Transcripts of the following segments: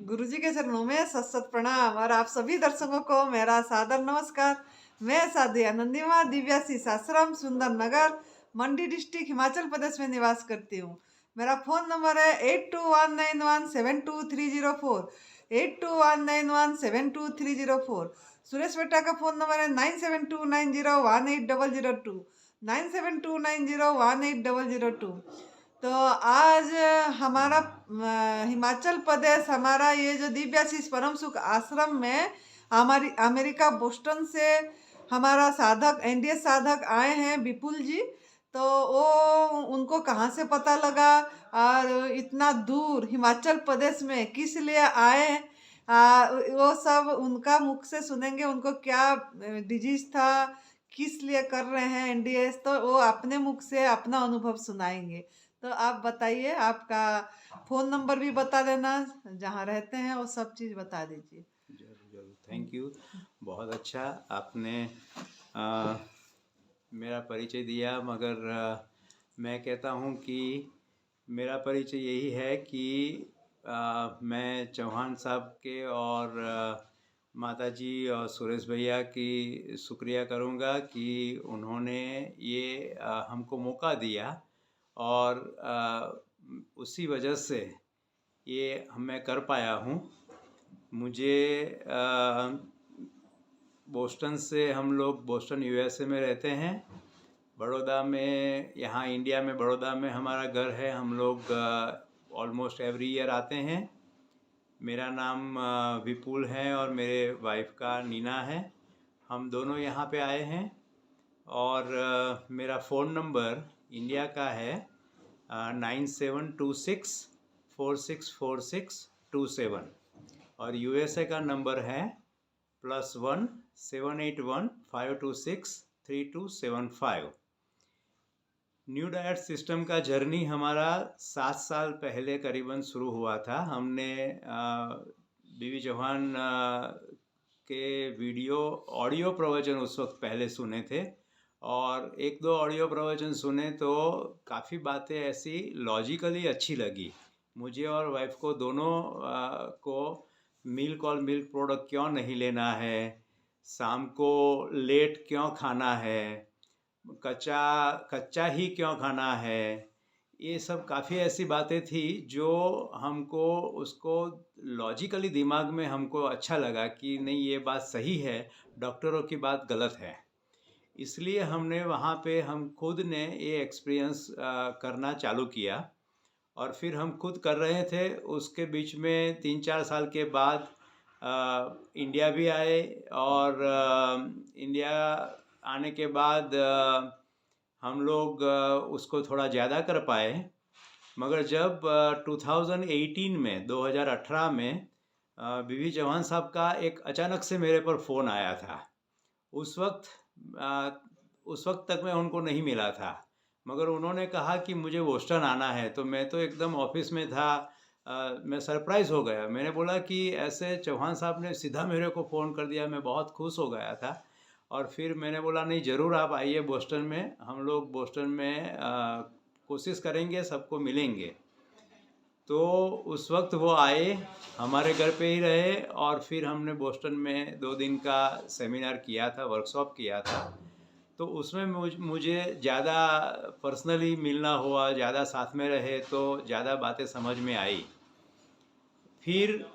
गुरुजी के चरणों में सत सत प्रणाम और आप सभी दर्शकों को मेरा सादर नमस्कार। मैं साध्वी आनंदीमा दिव्याशीष आश्रम सुंदर नगर मंडी डिस्ट्रिक्ट हिमाचल प्रदेश में निवास करती हूँ। मेरा फ़ोन नंबर है 8219172304 8219172304। सुरेश बेटा का फ़ोन नंबर है 9729018002 9729018002। तो आज हमारा हिमाचल प्रदेश हमारा ये जो दिव्याशीष परम सुख आश्रम में हमारी अमेरिका बोस्टन से हमारा साधक एनडीएस साधक आए हैं विपुल जी। तो वो उनको कहाँ से पता लगा और इतना दूर हिमाचल प्रदेश में किस लिए आए, वो सब उनका मुख से सुनेंगे। उनको क्या डिजीज था, किस लिए कर रहे हैं एनडीएस, तो वो अपने मुख से अपना अनुभव सुनाएंगे। तो आप बताइए, आपका फ़ोन नंबर भी बता देना, जहाँ रहते हैं वो सब चीज़ बता दीजिए। जरूर जरूर, थैंक यू। बहुत अच्छा आपने आ, मेरा परिचय दिया, मगर मैं कहता हूँ कि मेरा परिचय यही है कि मैं चौहान साहब के और माताजी और सुरेश भैया की शुक्रिया करूँगा कि उन्होंने ये हमको मौका दिया और उसी वजह से ये मैं कर पाया हूँ। मुझे बोस्टन से, हम लोग बोस्टन यूएसए में रहते हैं। बड़ौदा में, यहाँ इंडिया में बड़ौदा में हमारा घर है। हम लोग ऑलमोस्ट एवरी ईयर आते हैं। मेरा नाम विपुल है और मेरे वाइफ का नीना है। हम दोनों यहाँ पे आए हैं और मेरा फ़ोन नंबर इंडिया का है 9726464627 और यूएसए का नंबर है +1 781 526 3275। न्यू डाइट सिस्टम का जर्नी हमारा 7 साल पहले करीबन शुरू हुआ था। हमने बीवी चौहान के वीडियो ऑडियो प्रवचन उस वक्त पहले सुने थे और एक दो ऑडियो प्रवचन सुने तो काफ़ी बातें ऐसी लॉजिकली अच्छी लगी मुझे और वाइफ को, दोनों को। मिल्क और मिल्क प्रोडक्ट क्यों नहीं लेना है, शाम को लेट क्यों खाना है, कच्चा कच्चा ही क्यों खाना है, ये सब काफ़ी ऐसी बातें थी जो हमको उसको लॉजिकली दिमाग में हमको अच्छा लगा कि नहीं, ये बात सही है, डॉक्टरों की बात गलत है। इसलिए हमने वहाँ पे हम खुद ने ये एक्सपीरियंस करना चालू किया और फिर हम खुद कर रहे थे। उसके बीच में 3-4 साल के बाद इंडिया भी आए और इंडिया आने के बाद हम लोग उसको थोड़ा ज़्यादा कर पाए। मगर जब 2018 में बीवी चौहान साहब का एक अचानक से मेरे पर फ़ोन आया था। उस वक्त उस वक्त तक मैं उनको नहीं मिला था, मगर उन्होंने कहा कि मुझे बोस्टन आना है। तो मैं तो एकदम ऑफिस में था, मैं सरप्राइज़ हो गया। मैंने बोला कि ऐसे चौहान साहब ने सीधा मेरे को फ़ोन कर दिया। मैं बहुत खुश हो गया था और फिर मैंने बोला नहीं, ज़रूर आप आइए बोस्टन में, हम लोग बोस्टन में कोशिश करेंगे, सबको मिलेंगे। तो उस वक्त वो आए, हमारे घर पे ही रहे और फिर हमने बोस्टन में 2 दिन का सेमिनार किया था, वर्कशॉप किया था। तो उसमें मुझे ज़्यादा पर्सनली मिलना हुआ, ज़्यादा साथ में रहे तो ज़्यादा बातें समझ में आई। फिर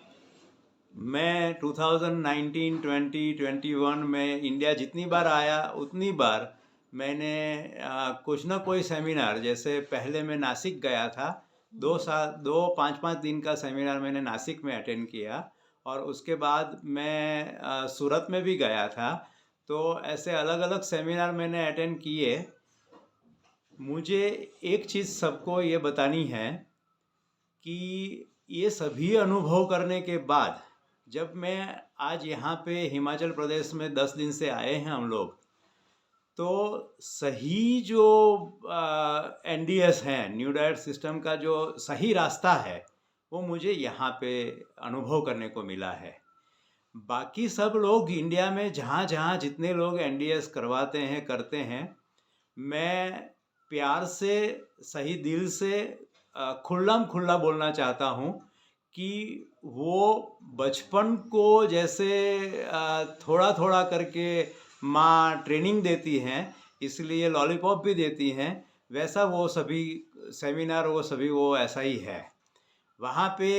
मैं 2019, 20, 21 में इंडिया जितनी बार आया उतनी बार मैंने कुछ ना कोई सेमिनार, जैसे पहले मैं नासिक गया था, 5-5 दिन का सेमिनार मैंने नासिक में अटेंड किया और उसके बाद मैं सूरत में भी गया था। तो ऐसे अलग अलग सेमिनार मैंने अटेंड किए। मुझे एक चीज़ सबको ये बतानी है कि ये सभी अनुभव करने के बाद जब मैं आज यहाँ पे हिमाचल प्रदेश में 10 दिन से आए हैं हम लोग, तो सही जो एनडीएस हैं, न्यू डाइट सिस्टम का जो सही रास्ता है, वो मुझे यहाँ पे अनुभव करने को मिला है। बाकी सब लोग इंडिया में जहाँ जहाँ जितने लोग एनडीएस करवाते हैं, करते हैं, मैं प्यार से, सही दिल से खुल्लम खुल्ला बोलना चाहता हूँ कि वो बचपन को जैसे थोड़ा थोड़ा करके माँ ट्रेनिंग देती हैं, इसलिए लॉलीपॉप भी देती हैं, वैसा वो सभी सेमिनार वो ऐसा ही है। वहाँ पे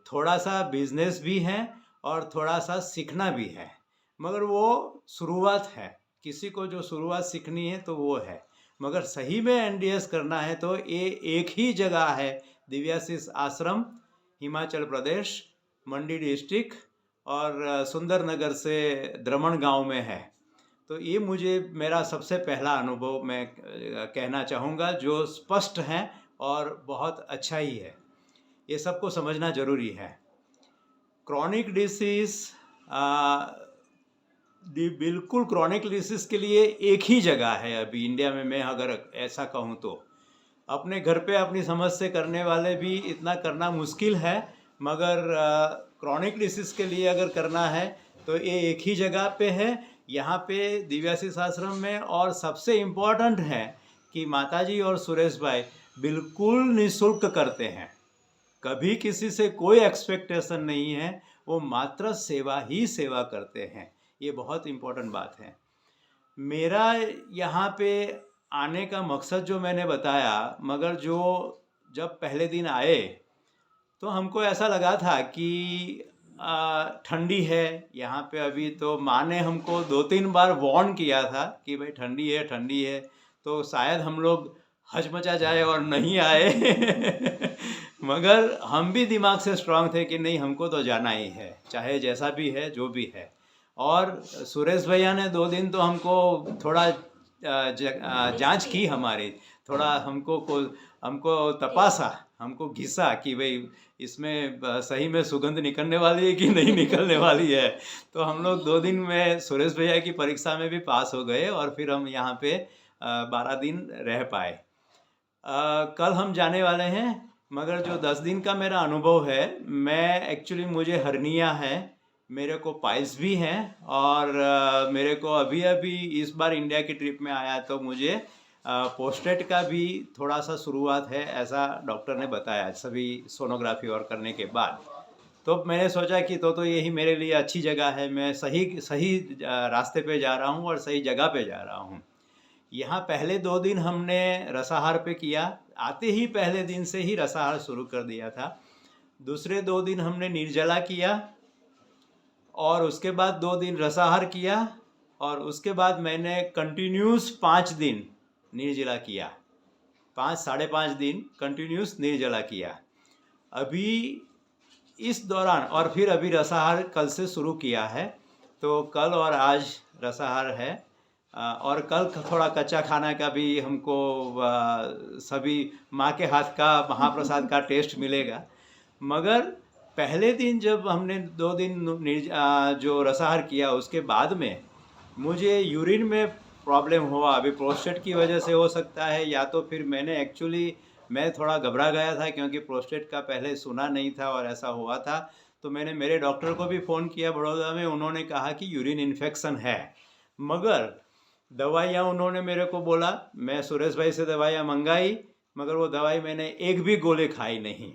थोड़ा सा बिजनेस भी है और थोड़ा सा सीखना भी है, मगर वो शुरुआत है। किसी को जो शुरुआत सीखनी है तो वो है, मगर सही में एनडीएस करना है तो ये एक ही जगह है, दिव्याशीष आश्रम, हिमाचल प्रदेश, मंडी डिस्ट्रिक्ट और सुंदरनगर से द्रमण गांव में है। तो ये मुझे मेरा सबसे पहला अनुभव मैं कहना चाहूँगा, जो स्पष्ट है और बहुत अच्छा ही है। ये सबको समझना ज़रूरी है। क्रॉनिक डिसीज़ बिल्कुल क्रॉनिक डिसीज़ के लिए एक ही जगह है अभी इंडिया में, मैं अगर ऐसा कहूँ तो। अपने घर पे अपनी समझ से करने वाले भी इतना करना मुश्किल है, मगर क्रॉनिक डिसीज़ के लिए अगर करना है तो ये एक ही जगह पे है, यहाँ पे दिव्याशीष आश्रम में। और सबसे इम्पोर्टेंट है कि माताजी और सुरेश भाई बिल्कुल निःशुल्क करते हैं, कभी किसी से कोई एक्सपेक्टेशन नहीं है, वो मात्र सेवा ही सेवा करते हैं। ये बहुत इम्पोर्टेंट बात है। मेरा यहाँ पे आने का मकसद जो मैंने बताया, मगर जो जब पहले दिन आए तो हमको ऐसा लगा था कि ठंडी है यहाँ पे अभी, तो माँ ने हमको 2-3 बार वार्न किया था कि भाई ठंडी है, तो शायद हम लोग हचमचा जाए और नहीं आए मगर हम भी दिमाग से स्ट्रांग थे कि नहीं, हमको तो जाना ही है, चाहे जैसा भी है, जो भी है। और सुरेश भैया ने 2 दिन तो हमको थोड़ा जांच की हमारी, थोड़ा हमको तपासा, हमको घिसा कि भाई इसमें सही में सुगंध निकलने वाली है कि नहीं निकलने वाली है। तो हम लोग 2 दिन में सुरेश भैया की परीक्षा में भी पास हो गए और फिर हम यहाँ पे 12 दिन रह पाए। कल हम जाने वाले हैं, मगर जो 10 दिन का मेरा अनुभव है, मैं एक्चुअली मुझे हर्निया है, मेरे को पाइल्स भी हैं, और मेरे को अभी इस बार इंडिया की ट्रिप में आया तो मुझे पोस्टेट का भी थोड़ा सा शुरुआत है, ऐसा डॉक्टर ने बताया सभी सोनोग्राफी और करने के बाद। तो मैंने सोचा कि तो यही मेरे लिए अच्छी जगह है, मैं सही रास्ते पे जा रहा हूँ और सही जगह पे जा रहा हूँ। यहाँ पहले 2 दिन हमने रसाहार पे किया, आते ही पहले दिन से ही रसाहार शुरू कर दिया था। दूसरे 2 दिन हमने निर्जला किया और उसके बाद 2 दिन रसाहार किया, और उसके बाद मैंने कंटिन्यूस 5 दिन निर्जला किया, 5-5.5 दिन कंटिन्यूस निर्जला किया। अभी इस दौरान और फिर अभी रसाहार कल से शुरू किया है, तो कल और आज रसाहार है। और कल थोड़ा कच्चा खाना का भी हमको सभी माँ के हाथ का महाप्रसाद का टेस्ट मिलेगा। मगर पहले दिन जब हमने 2 दिन जो रसाहार किया, उसके बाद में मुझे यूरिन में प्रॉब्लम हुआ। अभी प्रोस्टेट की वजह से हो सकता है, या तो फिर मैं थोड़ा घबरा गया था क्योंकि प्रोस्टेट का पहले सुना नहीं था और ऐसा हुआ था। तो मैंने मेरे डॉक्टर को भी फ़ोन किया बड़ौदा में, उन्होंने कहा कि यूरिन इन्फेक्शन है। मगर दवाइयाँ उन्होंने मेरे को बोला, मैं सुरेश भाई से दवाइयाँ मंगाई, मगर वो दवाई मैंने एक भी गोली खाई नहीं,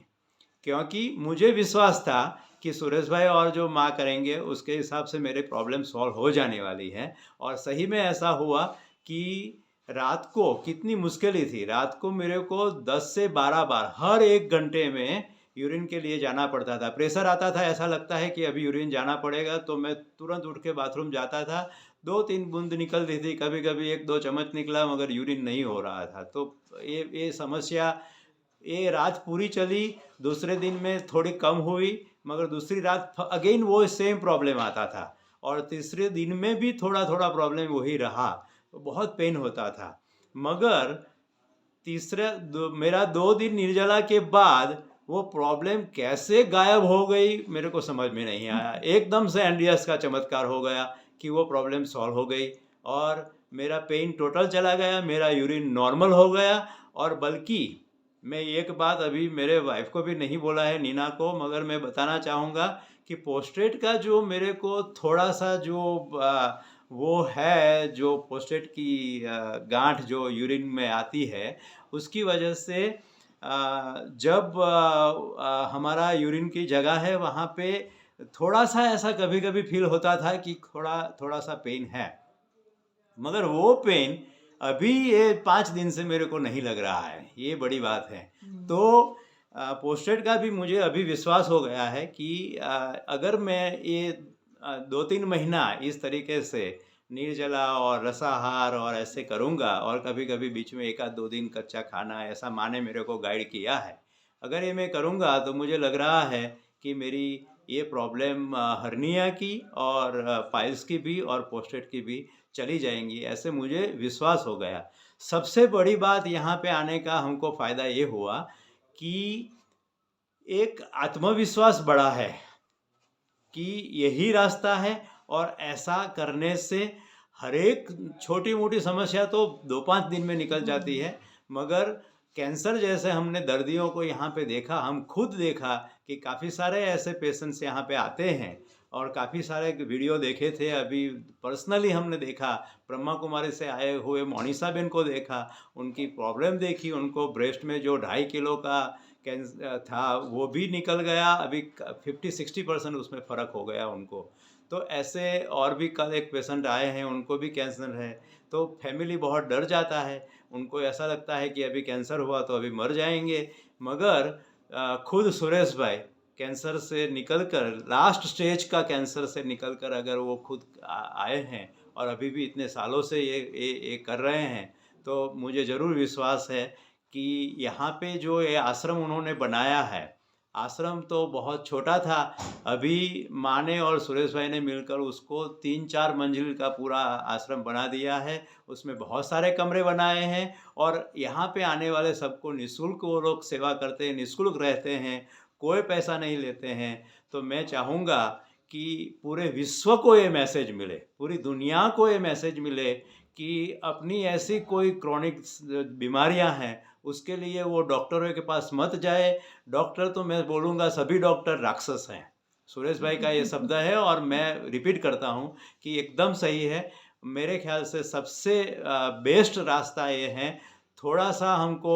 क्योंकि मुझे विश्वास था कि सुरेश भाई और जो माँ करेंगे उसके हिसाब से मेरे प्रॉब्लम सॉल्व हो जाने वाली है। और सही में ऐसा हुआ कि रात को कितनी मुश्किल थी, रात को मेरे को 10 से 12 बार हर 1 घंटे में यूरिन के लिए जाना पड़ता था। प्रेशर आता था, ऐसा लगता है कि अभी यूरिन जाना पड़ेगा, तो मैं तुरंत उठ के बाथरूम जाता था। 2-3 बूंद निकलती थी, कभी कभी 1-2 चम्मच निकला, मगर यूरिन नहीं हो रहा था। तो ये समस्या ये रात पूरी चली। दूसरे दिन में थोड़ी कम हुई, मगर दूसरी रात अगेन वो सेम प्रॉब्लम आता था, और तीसरे दिन में भी थोड़ा थोड़ा प्रॉब्लम वही रहा, तो बहुत पेन होता था। मगर मेरा 2 दिन निर्जला के बाद वो प्रॉब्लम कैसे गायब हो गई मेरे को समझ में नहीं आया। एकदम से एनडीएस का चमत्कार हो गया कि वो प्रॉब्लम सॉल्व हो गई और मेरा पेन टोटल चला गया, मेरा यूरिन नॉर्मल हो गया। और बल्कि मैं एक बात अभी मेरे वाइफ को भी नहीं बोला है, नीना को, मगर मैं बताना चाहूँगा कि पोस्टेट का जो मेरे को थोड़ा सा जो वो है, जो पोस्टेट की गांठ जो यूरिन में आती है, उसकी वजह से जब हमारा यूरिन की जगह है वहाँ पे थोड़ा सा ऐसा कभी कभी फील होता था कि थोड़ा थोड़ा सा पेन है, मगर वो पेन अभी ये 5 दिन से मेरे को नहीं लग रहा है, ये बड़ी बात है। तो पोस्टेड का भी मुझे अभी विश्वास हो गया है कि अगर मैं ये 2-3 महीना इस तरीके से निर्जला और रसाहार और ऐसे करूँगा, और कभी कभी बीच में 1 आध 2 दिन कच्चा खाना, ऐसा माँ ने मेरे को गाइड किया है, अगर ये मैं करूँगा तो मुझे लग रहा है कि मेरी ये प्रॉब्लम हर्निया की और पाइल्स की भी और पोस्टेड की भी चली जाएंगी, ऐसे मुझे विश्वास हो गया। सबसे बड़ी बात यहाँ पे आने का हमको फ़ायदा ये हुआ कि एक आत्मविश्वास बढ़ा है कि यही रास्ता है, और ऐसा करने से हर एक छोटी मोटी समस्या तो 2-5 दिन में निकल जाती है, मगर कैंसर जैसे हमने दर्दियों को यहाँ पे देखा, हम खुद देखा कि काफ़ी सारे ऐसे पेशेंट्स यहाँ पे आते हैं, और काफ़ी सारे वीडियो देखे थे, अभी पर्सनली हमने देखा, ब्रह्मा कुमारी से आए हुए मोनिसा बेन को देखा, उनकी प्रॉब्लम देखी, उनको ब्रेस्ट में जो 2.5 किलो का कैंसर था वो भी निकल गया, अभी 50-60% उसमें फ़र्क हो गया उनको। तो ऐसे और भी कल एक पेशेंट आए हैं, उनको भी कैंसर है, तो फैमिली बहुत डर जाता है, उनको ऐसा लगता है कि अभी कैंसर हुआ तो अभी मर जाएंगे, मगर खुद सुरेश भाई कैंसर से निकलकर, लास्ट स्टेज का कैंसर से निकलकर अगर वो खुद आए हैं और अभी भी इतने सालों से ये कर रहे हैं, तो मुझे ज़रूर विश्वास है कि यहाँ पे जो ये आश्रम उन्होंने बनाया है, आश्रम तो बहुत छोटा था, अभी माँ ने और सुरेश भाई ने मिलकर उसको 3-4 मंजिल का पूरा आश्रम बना दिया है, उसमें बहुत सारे कमरे बनाए हैं, और यहाँ पे आने वाले सबको निःशुल्क वो लोग सेवा करते हैं, निःशुल्क रहते हैं, कोई पैसा नहीं लेते हैं। तो मैं चाहूँगा कि पूरे विश्व को ये मैसेज मिले, पूरी दुनिया को ये मैसेज मिले कि अपनी ऐसी कोई क्रॉनिक बीमारियां हैं, उसके लिए वो डॉक्टरों के पास मत जाए। डॉक्टर तो मैं बोलूँगा सभी डॉक्टर राक्षस हैं, सुरेश भाई का ये शब्द है, और मैं रिपीट करता हूँ कि एकदम सही है। मेरे ख्याल से सबसे बेस्ट रास्ता ये है, थोड़ा सा हमको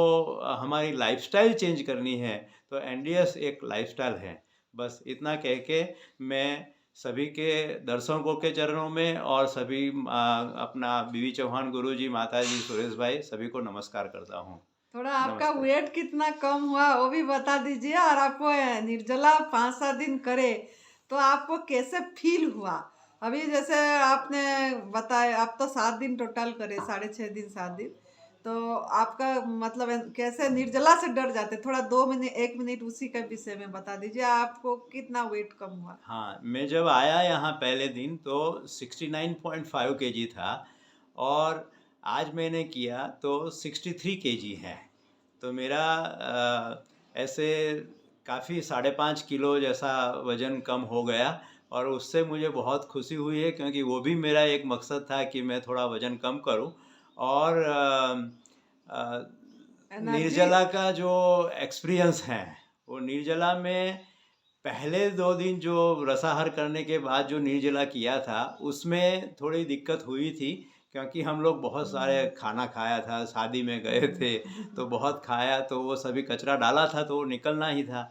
हमारी लाइफस्टाइल चेंज करनी है, तो एनडीएस एक लाइफस्टाइल है। बस इतना कह के मैं सभी के दर्शकों के चरणों में, और सभी अपना बीवी चौहान गुरुजी, माताजी, सुरेश भाई, सभी को नमस्कार करता हूँ। थोड़ा आपका नमस्ते। वेट कितना कम हुआ वो भी बता दीजिए, और आपको निर्जला 5-7 दिन करे तो आपको कैसे फील हुआ? अभी जैसे आपने बताया, आप तो 7 दिन टोटल करे, 6.5 दिन 7 दिन, तो आपका मतलब कैसे निर्जला से डर जाते? थोड़ा 2 मिनट 1 मिनट उसी के विषय में बता दीजिए, आपको कितना वेट कम हुआ? हाँ, मैं जब आया यहाँ पहले दिन तो 69.5 केजी था, और आज मैंने किया तो 63 केजी है। तो मेरा ऐसे काफ़ी 5.5 किलो जैसा वज़न कम हो गया, और उससे मुझे बहुत खुशी हुई है, क्योंकि वो भी मेरा एक मकसद था कि मैं थोड़ा वज़न कम करूं। और एनर्जी। निर्जला का जो एक्सपीरियंस है, वो निर्जला में पहले 2 दिन जो रसाहार करने के बाद जो निर्जला किया था, उसमें थोड़ी दिक्कत हुई थी, क्योंकि हम लोग बहुत सारे खाना खाया था, शादी में गए थे तो बहुत खाया, तो वो सभी कचरा डाला था, तो वो निकलना ही था।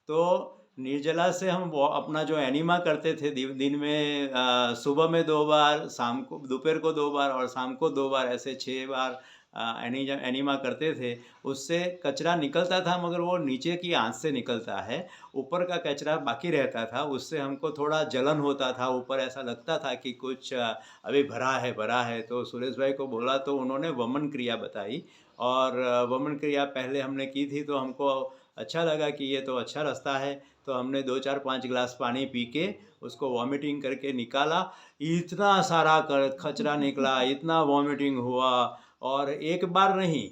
तो निर्जला से हम वो अपना जो एनिमा करते थे दिन में, सुबह में 2 बार, शाम को दोपहर को 2 बार और शाम को 2 बार, ऐसे 6 बार एनिमा करते थे। उससे कचरा निकलता था, मगर वो नीचे की आंच से निकलता है, ऊपर का कचरा बाकी रहता था, उससे हमको थोड़ा जलन होता था, ऊपर ऐसा लगता था कि कुछ अभी भरा है। तो सुरेश भाई को बोला तो उन्होंने वमन क्रिया बताई, और वमन क्रिया पहले हमने की थी, तो हमको अच्छा लगा कि ये तो अच्छा रास्ता है, तो हमने 2-4-5 गिलास पानी पी के उसको वॉमिटिंग करके निकाला। इतना सारा कचरा निकला, इतना वॉमिटिंग हुआ, और एक बार नहीं,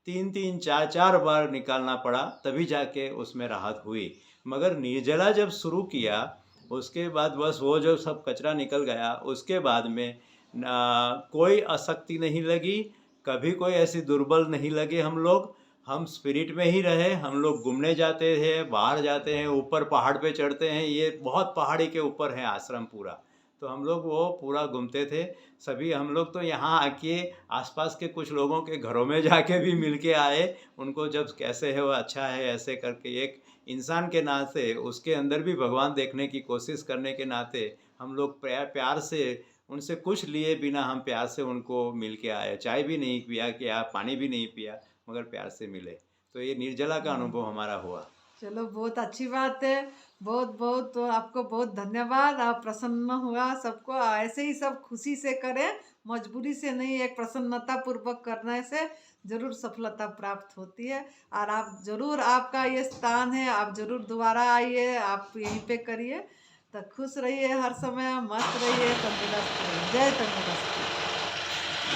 3-3 4-4 बार निकालना पड़ा, तभी जाके उसमें राहत हुई। मगर निर्जला जब शुरू किया, उसके बाद बस वो जो सब कचरा निकल गया, उसके बाद में कोई आसक्ति नहीं लगी, कभी कोई ऐसी दुर्बल नहीं लगे हम स्पिरिट में ही रहे। हम लोग घूमने जाते थे, बाहर जाते हैं, ऊपर पहाड़ पे चढ़ते हैं, ये बहुत पहाड़ी के ऊपर है आश्रम पूरा, तो हम लोग वो पूरा घूमते थे। सभी हम लोग तो यहाँ आके आसपास के कुछ लोगों के घरों में जाके भी मिल के आए। उनको जब कैसे है वो अच्छा है ऐसे करके एक इंसान के नाते उसके अंदर भी भगवान देखने की कोशिश करने के नाते हम लोग प्यार से उनसे कुछ लिए बिना हम प्यार से उनको मिल के आए। चाय भी नहीं पिया कि पानी भी नहीं पिया, मगर प्यार से मिले। तो ये निर्जला का हाँ। अनुभव हमारा हुआ। चलो बहुत अच्छी बात है। बहुत बहुत तो आपको बहुत धन्यवाद। आप प्रसन्न हुआ सबको ऐसे ही सब खुशी से करें, मजबूरी से नहीं, एक प्रसन्नता पूर्वक करने से जरूर सफलता प्राप्त होती है। और आप जरूर, आपका ये स्थान है, आप जरूर दोबारा आइए, आप यहीं पे करिए। तो खुश रहिए, हर समय मस्त रहिए, तंदुरुस्त रहिए। जय तंदुरुस्त।